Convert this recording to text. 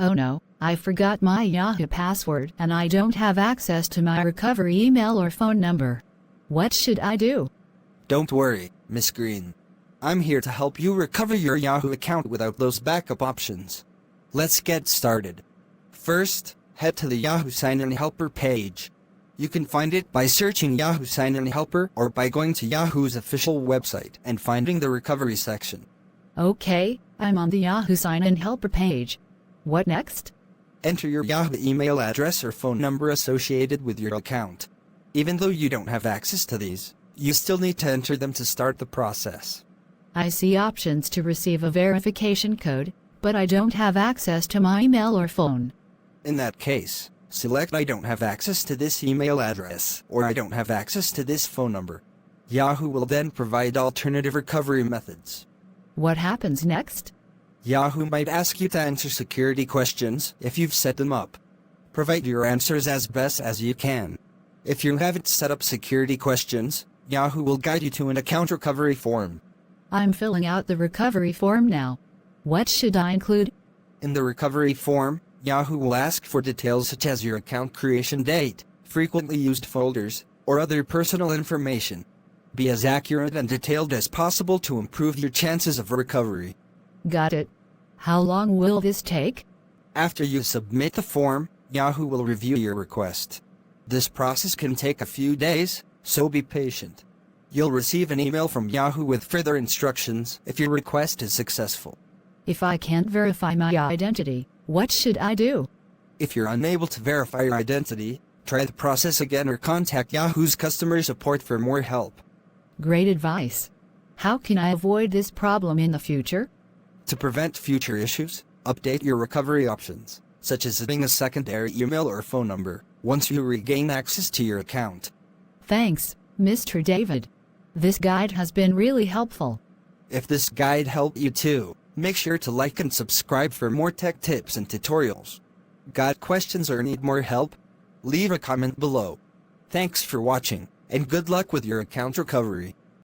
Oh no, I forgot my Yahoo password and I don't have access to my recovery email or phone number. What should I do? Don't worry, Miss Green. I'm here to help you recover your Yahoo account without those backup options. Let's get started. First, head to the Yahoo Sign-In Helper page. You can find it by searching Yahoo Sign-In Helper or by going to Yahoo's official website and finding the recovery section. Okay, I'm on the Yahoo Sign-In Helper page. What next? Enter your Yahoo email address or phone number associated with your account. Even though you don't have access to these, you still need to enter them to start the process. I see options to receive a verification code, but I don't have access to my email or phone. In that case, select I don't have access to this email address or I don't have access to this phone number. Yahoo will then provide alternative recovery methods. What happens next? Yahoo might ask you to answer security questions if you've set them up. Provide your answers as best as you can. If you haven't set up security questions, Yahoo will guide you to an account recovery form. I'm filling out the recovery form now. What should I include? In the recovery form, Yahoo will ask for details such as your account creation date, frequently used folders, or other personal information. Be as accurate and detailed as possible to improve your chances of recovery. Got it. How long will this take? After you submit the form, Yahoo will review your request. This process can take a few days, so be patient. You'll receive an email from Yahoo with further instructions if your request is successful. If I can't verify my identity, what should I do? If you're unable to verify your identity, try the process again or contact Yahoo's customer support for more help. Great advice. How can I avoid this problem in the future? To prevent future issues, update your recovery options, such as adding a secondary email or phone number, once you regain access to your account. Thanks, Mr. David. This guide has been really helpful. If this guide helped you too, make sure to like and subscribe for more tech tips and tutorials. Got questions or need more help? Leave a comment below. Thanks for watching, and good luck with your account recovery.